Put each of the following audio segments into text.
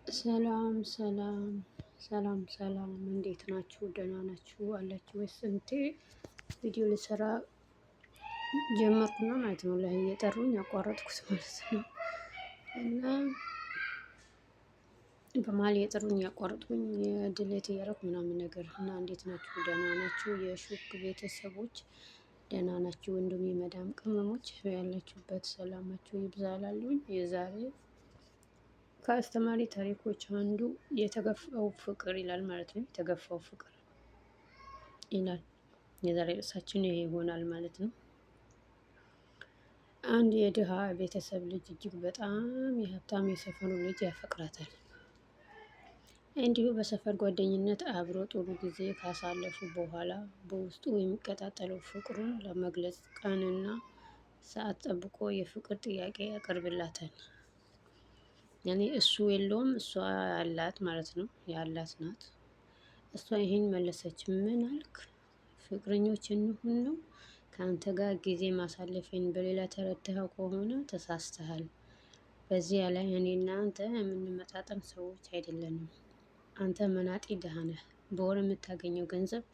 ሰላም ሰላም ሰላም እንዴት ናችሁ? ደህና ናችሁ አላችሁ ወይስ? ቪዲዮ ልሰራ ጀመርኩና ማለት ነው ላይ እየጠሩኝ ያቋረጥኩት ማለት ነው። እና በመሀል እየጠሩኝ ያቋረጥኩኝ ድሌት እያደረኩ ምናምን ነገር እና እንዴት ናችሁ? ደህና ናችሁ? የሹክ ቤተሰቦች ደህና ናችሁ? ወንድም የመዳም ቅመሞች ያላችሁበት ሰላማችሁ ይብዛ እላለሁኝ። የዛሬ ከአስተማሪ ታሪኮች አንዱ የተገፋው ፍቅር ይላል ማለት ነው። የተገፋው ፍቅር ይላል የዛሬ ርዕሳችን ይሄ ይሆናል ማለት ነው። አንድ የድሃ ቤተሰብ ልጅ እጅግ በጣም የሀብታም የሰፈሩ ልጅ ያፈቅራታል። እንዲሁ በሰፈር ጓደኝነት አብሮ ጥሩ ጊዜ ካሳለፉ በኋላ በውስጡ የሚቀጣጠለው ፍቅሩን ለመግለጽ ቀንና ሰዓት ጠብቆ የፍቅር ጥያቄ ያቀርብላታል። ያኔ እሱ የለውም እሷ ያላት ማለት ነው ያላት ናት። እሷ ይሄን መለሰች፣ ምን አልክ? ፍቅረኞች እንሁን ነው? ከአንተ ጋር ጊዜ ማሳለፌን በሌላ ተረድተኸው ከሆነ ተሳስተሃል። በዚያ ላይ እኔና አንተ የምንመጣጠን ሰዎች አይደለንም። አንተ መናጢ ድሃ ነህ። በወር የምታገኘው ገንዘብ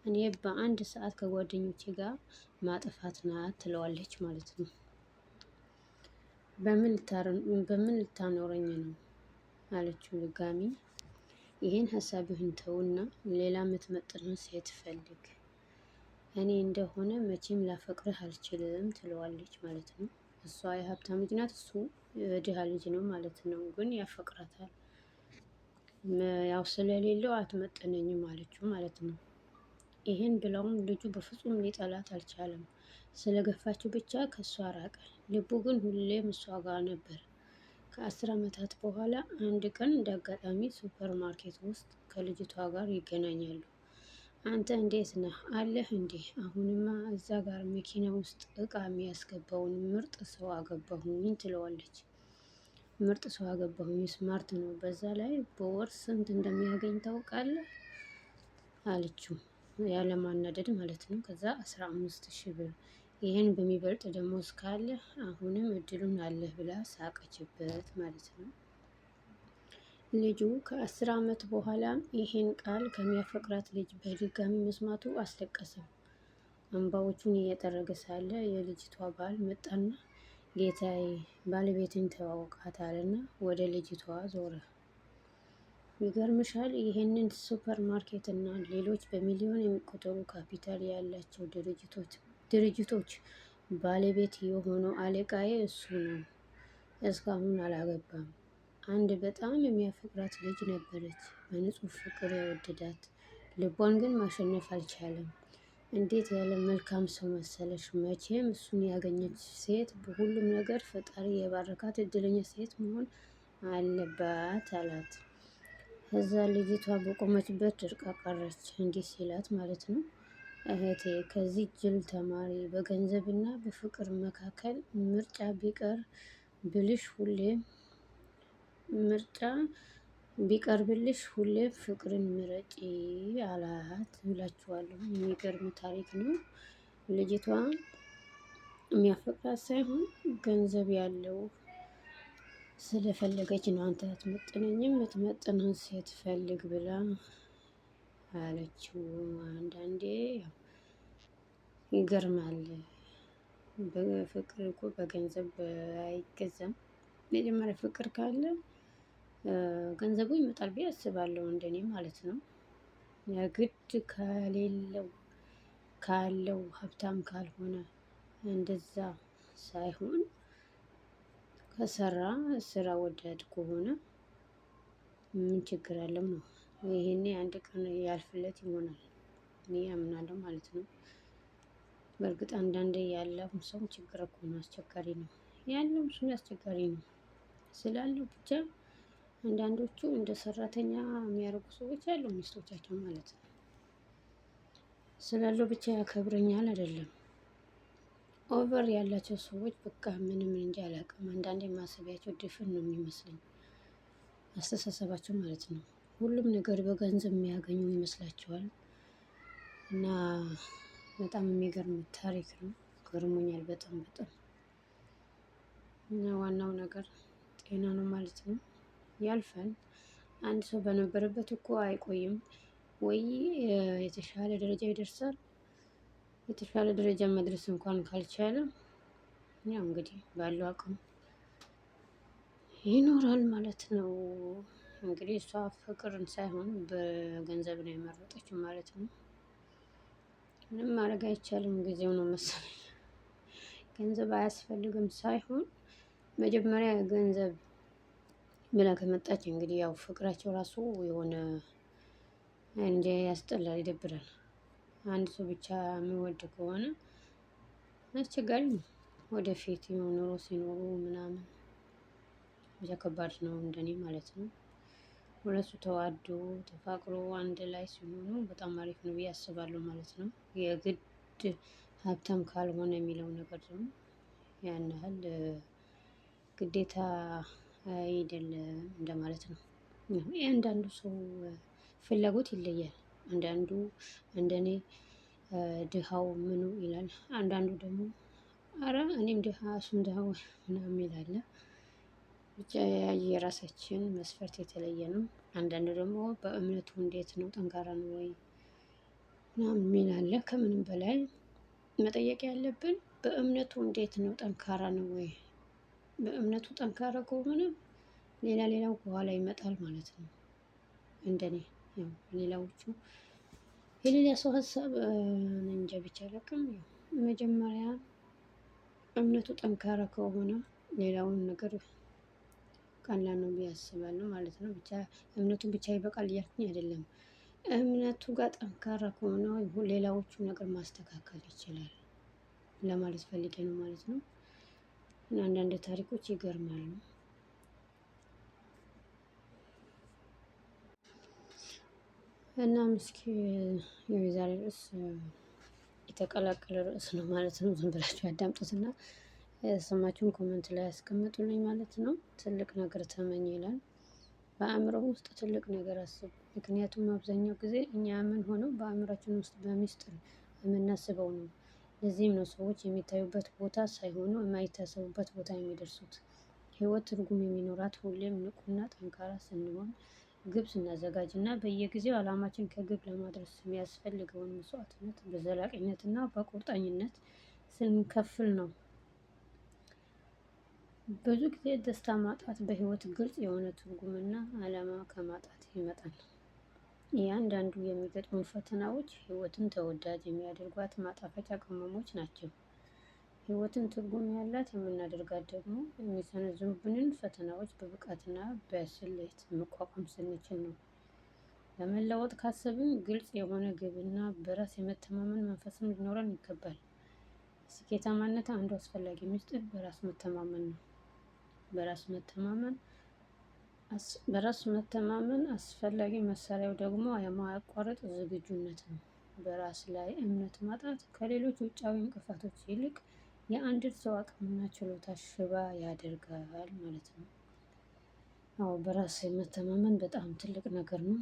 እኔ በአንድ ሰዓት ከጓደኞቼ ጋር ማጥፋት ናት ትለዋለች ማለት ነው። በምን ልታኖረኝ ነው አለችው ድጋሚ። ይህን ሀሳብህን ተውና ሌላ የምትመጥንህ ሴት ፈልግ። እኔ እንደሆነ መቼም ላፈቅርህ አልችልም ትለዋለች ማለት ነው። እሷ የሀብታም ልጅ ናት፣ እሱ የድሃ ልጅ ነው ማለት ነው። ግን ያፈቅራታል። ያው ስለሌለው አትመጥነኝም አለችው ማለት ነው። ይሄን ብለውም ልጁ በፍጹም ሊጠላት አልቻለም። ስለገፋችው ብቻ ከእሷ ራቀ። ልቡ ግን ሁሌም እሷ ጋር ነበር። ከ10 ዓመታት በኋላ አንድ ቀን እንደ አጋጣሚ ሱፐር ማርኬት ውስጥ ከልጅቷ ጋር ይገናኛሉ። አንተ እንዴት ነህ አለህ እንዴ? አሁንማ እዛ ጋር መኪና ውስጥ እቃ የሚያስገባውን ምርጥ ሰው አገባሁኝ ትለዋለች። ምርጥ ሰው አገባሁኝ ስማርት ነው፣ በዛ ላይ በወር ስንት እንደሚያገኝ ታውቃለህ አለችው። ያለማናደድ ማለት ነው። ከዛ 15,000 ብር። ይህን በሚበልጥ ደሞዝ ካለ አሁንም እድሉን አለህ ብላ ሳቀችበት ማለት ነው። ልጁ ከ10 ዓመት በኋላ ይህን ቃል ከሚያፈቅራት ልጅ በድጋሚ መስማቱ አስለቀሰው። እንባዎቹን እየጠረገ ሳለ የልጅቷ ባል መጣና ጌታዬ ባለቤትን ተዋወቃት አለና ወደ ልጅቷ ዞረ። ይገርምሻል፣ ይህንን ሱፐር ማርኬት እና ሌሎች በሚሊዮን የሚቆጠሩ ካፒታል ያላቸው ድርጅቶች ባለቤት የሆነው አለቃዬ እሱ ነው። እስካሁን አላገባም። አንድ በጣም የሚያፈቅራት ልጅ ነበረች፣ በንጹህ ፍቅር የወደዳት። ልቧን ግን ማሸነፍ አልቻለም። እንዴት ያለ መልካም ሰው መሰለሽ! መቼም እሱን ያገኘች ሴት በሁሉም ነገር ፈጣሪ የባረካት እድለኛ ሴት መሆን አለባት አላት። ከዛ ልጅቷ በቆመችበት ድርቃ ቀረች። እንዲህ ሲላት ማለት ነው፣ እህቴ ከዚህ ጅል ተማሪ። በገንዘብና በፍቅር መካከል ምርጫ ቢቀርብልሽ ሁሌም ፍቅርን ምረጪ አላት እላችኋለሁ። የሚገርም ታሪክ ነው። ልጅቷ የሚያፈቅራት ሳይሆን ገንዘብ ያለው ስለፈለገች ነው። አንተ አትመጥነኝም፣ የምትመጥንህን ሴት ፈልግ ብላ አለችው። አንዳንዴ ያው ይገርማል። በፍቅር እኮ በገንዘብ አይገዛም። መጀመሪያ ፍቅር ካለ ገንዘቡ ይመጣል ብዬ አስባለሁ፣ እንደኔ ማለት ነው። የግድ ካለው ሀብታም ካልሆነ እንደዛ ሳይሆን ከሰራ ስራ ወዳድ ከሆነ ምን ችግር አለው ነው። ይሄኔ አንድ ቀን ያልፍለት ይሆናል እኔ አምናለሁ ማለት ነው። በእርግጥ አንዳንዴ ያለው ሰው ችግር እኮ ነው፣ አስቸጋሪ ነው። ያለው ሰው አስቸጋሪ ነው ስላለው ብቻ አንዳንዶቹ እንደ ሰራተኛ የሚያደርጉ ሰዎች አሉ፣ ሚስቶቻቸው ማለት ነው። ስላለው ብቻ ያከብረኛል አይደለም። ኦቨር ያላቸው ሰዎች በቃ ምንም እንጂ አላውቅም። አንዳንዴ ማሰቢያቸው ድፍን ነው የሚመስለኝ፣ አስተሳሰባቸው ማለት ነው። ሁሉም ነገር በገንዘብ የሚያገኙ ይመስላቸዋል። እና በጣም የሚገርም ታሪክ ነው። ገርሞኛል በጣም በጣም። እና ዋናው ነገር ጤና ነው ማለት ነው። ያልፋል። አንድ ሰው በነበረበት እኮ አይቆይም ወይ የተሻለ ደረጃ ይደርሳል። የተሻለ ደረጃ መድረስ እንኳን ካልቻለ ያው እንግዲህ ባለው አቅም ይኖራል ማለት ነው። እንግዲህ እሷ ፍቅርን ሳይሆን በገንዘብ ነው የመረጠችው ማለት ነው። ምንም ማድረግ አይቻልም፣ ጊዜው ነው መሰለኝ። ገንዘብ አያስፈልግም ሳይሆን መጀመሪያ ገንዘብ ብላ ከመጣች እንግዲህ ያው ፍቅራቸው ራሱ የሆነ እንደ ያስጠላል፣ ይደብራል። አንድ ሰው ብቻ የሚወድ ከሆነ አስቸጋሪ ነው። ወደፊት የሆነ ኑሮ ሲኖሩ ምናምን ብቻ ከባድ ነው እንደኔ ማለት ነው። ሁለቱ ተዋዶ ተፋቅሮ አንድ ላይ ሲሆኑ በጣም አሪፍ ነው ብዬ አስባለሁ ማለት ነው። የግድ ሀብታም ካልሆነ የሚለው ነገር ደግሞ ያን ያህል ግዴታ አይደለም እንደማለት ነው። የአንዳንዱ ሰው ፍላጎት ይለያል። አንዳንዱ እንደኔ ድሃው ምኑ ይላል። አንዳንዱ ደግሞ አረ እኔም ድሃ እሱም ድሃ ምናምን ይላል። ብቻ የራሳችን መስፈርት የተለየ ነው። አንዳንዱ ደግሞ በእምነቱ እንዴት ነው ጠንካራ ነው ወይ ምናምን የሚል አለ። ከምንም በላይ መጠየቅ ያለብን በእምነቱ እንዴት ነው ጠንካራ ነው ወይ? በእምነቱ ጠንካራ ከሆነ ሌላው ከኋላ ይመጣል ማለት ነው። እንደኔ ያው ሌላዎቹ የሌላ ሰው ሀሳብ እንጃ ብቻ አላውቅም። መጀመሪያ እምነቱ ጠንካራ ከሆነ ሌላውን ነገር ቀላል ነው ብዬ አስባለሁ ማለት ነው። ብቻ እምነቱን ብቻ ይበቃል እያልኩኝ አይደለም። እምነቱ ጋር ጠንካራ ከሆነ ሌላዎቹ ነገር ማስተካከል ይችላል ለማለት ፈልጌ ነው ማለት ነው። እና አንዳንድ ታሪኮች ይገርማሉ። እናም እስኪ የዛሬ ርዕስ የተቀላቀለ ርዕስ ነው ማለት ነው። ዝም ብላችሁ ያዳምጡትና የሰማችሁን ኮመንት ላይ ያስቀምጡልኝ ማለት ነው። ትልቅ ነገር ተመኝ ይላል። በአእምሮ ውስጥ ትልቅ ነገር አስብ። ምክንያቱም አብዛኛው ጊዜ እኛ ምን ሆነው በአእምሯችን ውስጥ በሚስጥር የምናስበው ነው። ለዚህም ነው ሰዎች የሚታዩበት ቦታ ሳይሆኑ የማይታሰቡበት ቦታ የሚደርሱት። ህይወት ትርጉም የሚኖራት ሁሌም ንቁና ጠንካራ ስንሆን፣ ግብ ስናዘጋጅ እና በየጊዜው አላማችን ከግብ ለማድረስ የሚያስፈልገውን መስዋዕትነት በዘላቂነትና በቁርጠኝነት ስንከፍል ነው። ብዙ ጊዜ ደስታ ማጣት በህይወት ግልጽ የሆነ ትርጉምና አላማ ከማጣት ይመጣል። እያንዳንዱ የሚገጥሙ ፈተናዎች ህይወትን ተወዳጅ የሚያደርጓት ማጣፈጫ ቅመሞች ናቸው። ህይወትን ትርጉም ያላት የምናደርጋት ደግሞ የሚሰነዝሩብንን ፈተናዎች በብቃትና በስሌት መቋቋም ስንችል ነው። ለመለወጥ ካሰብን ግልጽ የሆነ ግብና በራስ የመተማመን መንፈስም ሊኖረን ይገባል። ስኬታማነት አንዱ አስፈላጊ ምስጢር በራስ መተማመን ነው። በራስ መተማመን አስፈላጊ መሳሪያው ደግሞ የማያቋርጥ ዝግጁነት ነው። በራስ ላይ እምነት ማጣት ከሌሎች ውጫዊ እንቅፋቶች ይልቅ የአንድን ሰው አቅምና ችሎታ ሽባ ያደርጋል ማለት ነው። አዎ በራስ መተማመን በጣም ትልቅ ነገር ነው።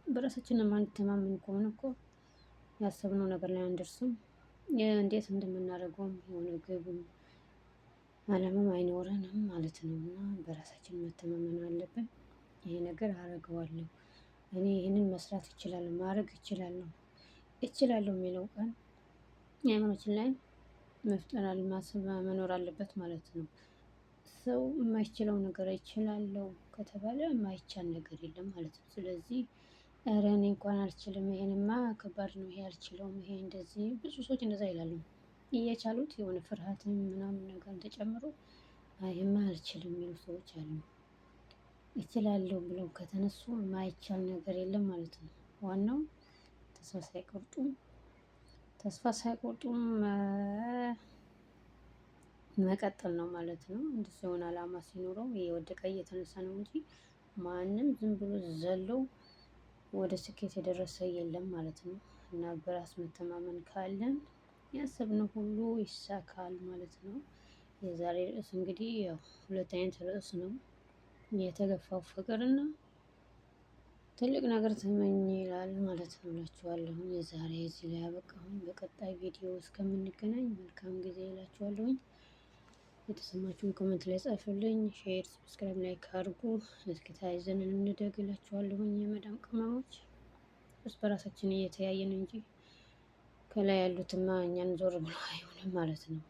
በራሳችን የማንተማመን ከሆነ እኮ ያሰብነው ነገር ላይ አንደርስም። እንዴት እንደምናደርገውም የሆነ ግብም አላማም አይኖረንም ማለት ነው። እና በራሳችን መተማመን አለብን። ይሄ ነገር አደርገዋለሁ፣ እኔ ይሄንን መስራት እችላለሁ፣ ማድረግ እችላለሁ የሚለው ቃል አእምሮአችን ላይ መፍጠር ማሰብ መኖር አለበት ማለት ነው። ሰው የማይችለው ነገር እችላለሁ ከተባለ የማይቻል ነገር የለም ማለት ነው። ስለዚህ ኧረ እኔ እንኳን አልችልም፣ ይሄንማ ከባድ ነው፣ ይሄ አልችለውም፣ ይሄ እንደዚህ ብዙ ሰዎች እንደዛ ይላሉ። እየቻሉት የሆነ ፍርሃትን ምናምን ነገር ተጨምሮ ይሄማ አልችልም የሚሉ ሰዎች አሉ። እችላለሁ ብለው ከተነሱ የማይቻል ነገር የለም ማለት ነው። ዋናው ተስፋ ሳይቆርጡም መቀጠል ነው ማለት ነው። እንደዚህ የሆነ አላማ ሲኖረው የወደቀ እየተነሳ ነው እንጂ ማንም ዝም ብሎ ዘሎ ወደ ስኬት የደረሰ የለም ማለት ነው። እና በራስ መተማመን ካለን ያሰብነው ሁሉ ይሳካል ማለት ነው። የዛሬ ርዕስ እንግዲህ ያው ሁለት አይነት ርዕስ ነው። የተገፋው ፍቅርና ትልቅ ነገር ተመኝ ይላል ማለት ነው እላችኋለሁ። የዛሬ እዚህ ላይ ያበቃሁኝ። በቀጣይ ቪዲዮ እስከምንገናኝ መልካም ጊዜ እላችኋለሁኝ። የተሰማችሁን ኮመንት ላይ ጻፉልኝ። ሼር፣ ሰብስክራይብ፣ ላይክ አድርጉ። እስኪ ተያይዘን እንደግላችኋለሁኝ የመዳም ቅመሞች እርስ በራሳችን እየተያየን እንጂ ከላይ ያሉትማ እኛን ዞር ብሎ አይሆንም ማለት ነው።